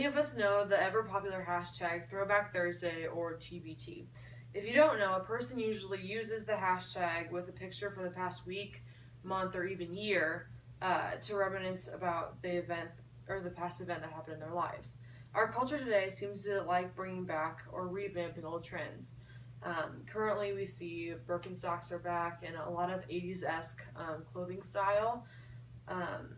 Many of us know the ever-popular hashtag Throwback Thursday or TBT. If you don't know, a person usually uses the hashtag with a picture for the past week, month, or even year to reminisce about the event or the past event that happened in their lives. Our culture today seems to like bringing back or revamping old trends. Currently, we see Birkenstocks are back and a lot of 80s-esque clothing style. Um,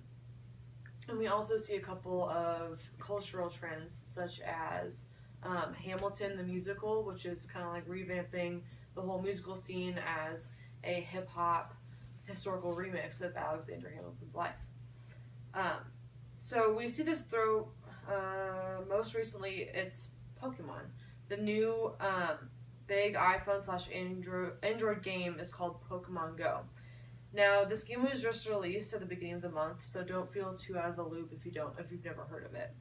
and we also see a couple of cultural trends, such as Hamilton the musical, which is kind of like revamping the whole musical scene as a hip hop historical remix of Alexander Hamilton's life. Um, so we see this throw. Most recently, it's Pokemon. The new big iPhone slash Android game is called Pokemon Go. Now, this game was just released at the beginning of the month, so don't feel too out of the loop if you've never heard of it.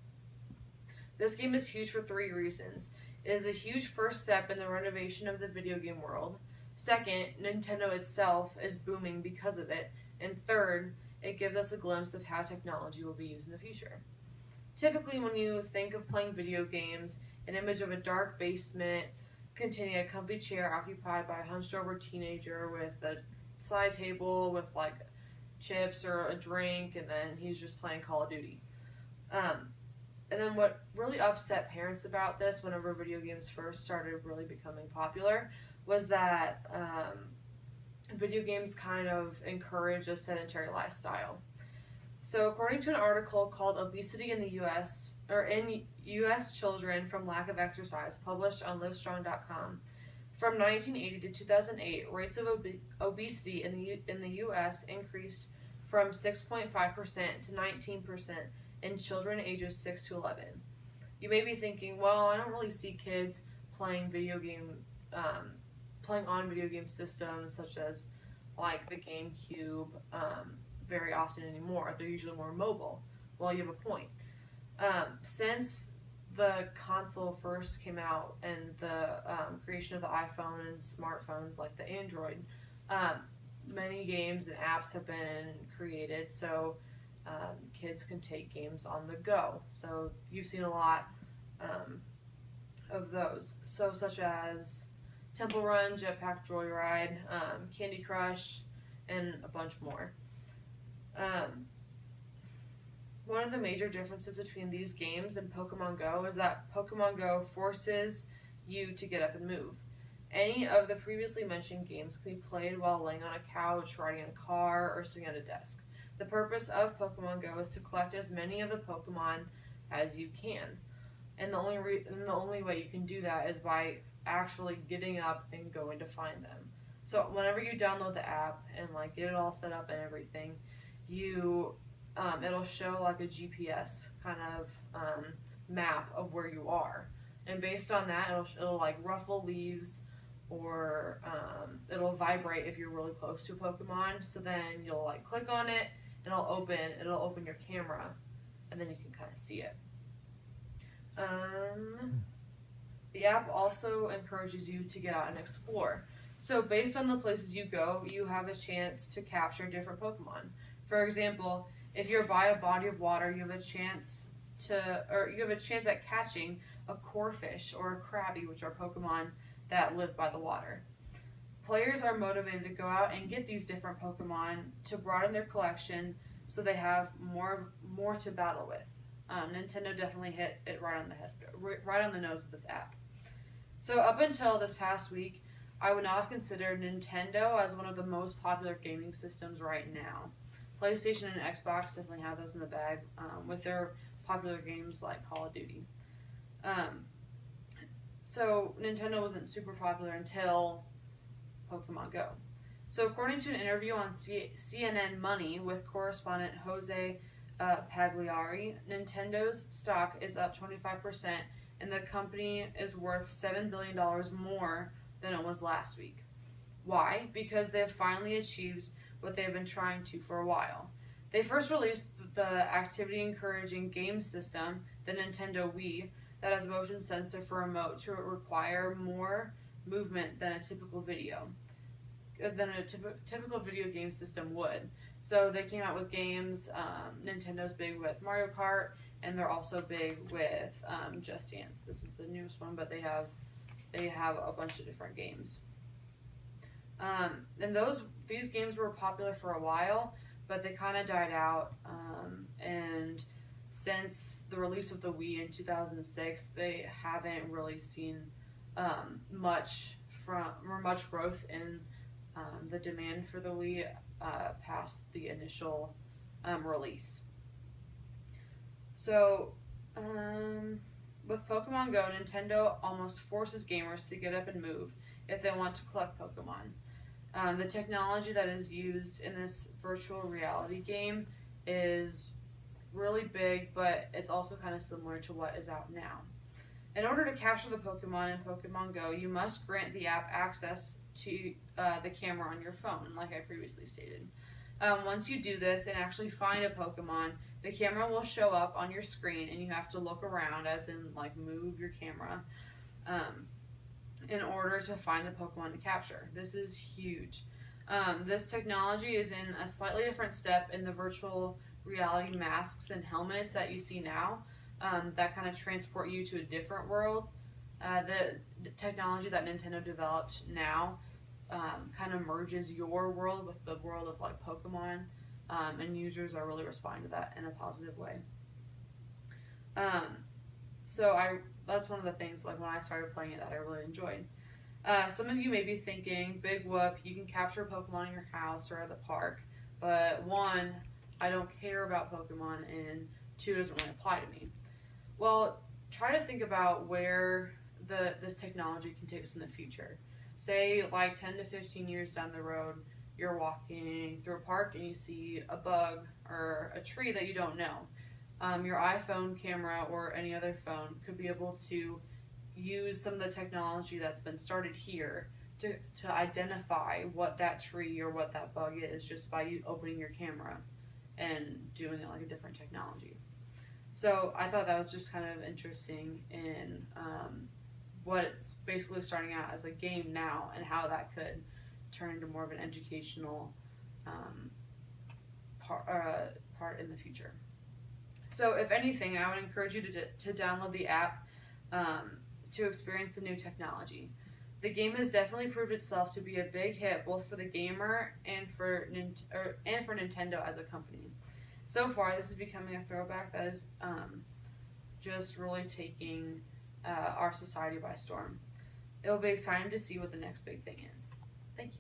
This game is huge for three reasons. It is a huge first step in the renovation of the video game world. Second, Nintendo itself is booming because of it. And third, it gives us a glimpse of how technology will be used in the future. Typically, when you think of playing video games, an image of a dark basement containing a comfy chair occupied by a hunched over teenager with a side table with like chips or a drink, and then he's just playing Call of Duty. And then what really upset parents about this whenever video games first started really becoming popular was that video games kind of encourage a sedentary lifestyle. So according to an article called Obesity in the US, or in US Children from Lack of Exercise, published on livestrong.com, from 1980 to 2008, rates of obesity in the U.S. increased from 6.5% to 19% in children ages 6 to 11. You may be thinking, well, I don't really see kids playing playing on video game systems such as like the GameCube very often anymore. They're usually more mobile. Well, you have a point. Since the console first came out and the creation of the iPhone and smartphones like the Android, many games and apps have been created so kids can take games on the go. So you've seen a lot of those. So such as Temple Run, Jetpack Joyride, Candy Crush, and a bunch more. One of the major differences between these games and Pokemon Go is that Pokemon Go forces you to get up and move. Any of the previously mentioned games can be played while laying on a couch, riding in a car, or sitting at a desk. The purpose of Pokemon Go is to collect as many of the Pokemon as you can. And the only way you can do that is by actually getting up and going to find them. So whenever you download the app and like get it all set up and everything, it'll show like a GPS kind of map of where you are, and based on that, it'll like ruffle leaves, or it'll vibrate if you're really close to a Pokemon. So then you'll like click on it, and it'll open your camera, and then you can kind of see it. The app also encourages you to get out and explore. So based on the places you go, you have a chance to capture different Pokemon. For example, if you're by a body of water, you have a chance at catching a corfish or a crabby, which are Pokemon that live by the water. Players are motivated to go out and get these different Pokemon to broaden their collection, so they have more to battle with. Nintendo definitely hit it right on the nose with this app. So up until this past week, I would not have considered Nintendo as one of the most popular gaming systems right now. PlayStation and Xbox definitely have those in the bag with their popular games like Call of Duty. So Nintendo wasn't super popular until Pokemon Go. So according to an interview on CNN Money with correspondent Jose Pagliari, Nintendo's stock is up 25%, and the company is worth $7 billion more than it was last week. Why? Because they have finally achieved what they've been trying to for a while. They first released the activity-encouraging game system, the Nintendo Wii, that has a motion sensor for a remote to require more movement than a typical video game system would. So they came out with games. Nintendo's big with Mario Kart and they're also big with Just Dance. This is the newest one, but they have a bunch of different games. And these games were popular for a while, but they kind of died out. And since the release of the Wii in 2006, they haven't really seen much growth in the demand for the Wii past the initial release. So, with Pokemon Go, Nintendo almost forces gamers to get up and move if they want to collect Pokemon. The technology that is used in this virtual reality game is really big, but it's also kind of similar to what is out now. In order to capture the Pokemon in Pokemon Go, you must grant the app access to the camera on your phone, like I previously stated. Once you do this and actually find a Pokemon, the camera will show up on your screen, and you have to look around, as in like move your camera, in order to find the Pokemon to capture. This is huge. This technology is in a slightly different step in the virtual reality masks and helmets that you see now, that kind of transport you to a different world. The technology that Nintendo developed now kind of merges your world with the world of like Pokemon, and users are really responding to that in a positive way. That's one of the things, like when I started playing it, that I really enjoyed. Some of you may be thinking, big whoop, you can capture Pokemon in your house or at the park, but one, I don't care about Pokemon, and two, it doesn't really apply to me. Well, try to think about where this technology can take us in the future. Say like 10 to 15 years down the road, you're walking through a park and you see a bug or a tree that you don't know. Your iPhone camera or any other phone could be able to use some of the technology that's been started here to identify what that tree or what that bug is, just by you opening your camera and doing it like a different technology. So I thought that was just kind of interesting in what it's basically starting out as a game now, and how that could turn into more of an educational part in the future. So if anything, I would encourage you to download the app to experience the new technology. The game has definitely proved itself to be a big hit, both for the gamer and for Nintendo as a company. So far, this is becoming a throwback that is just really taking our society by storm. It will be exciting to see what the next big thing is. Thank you.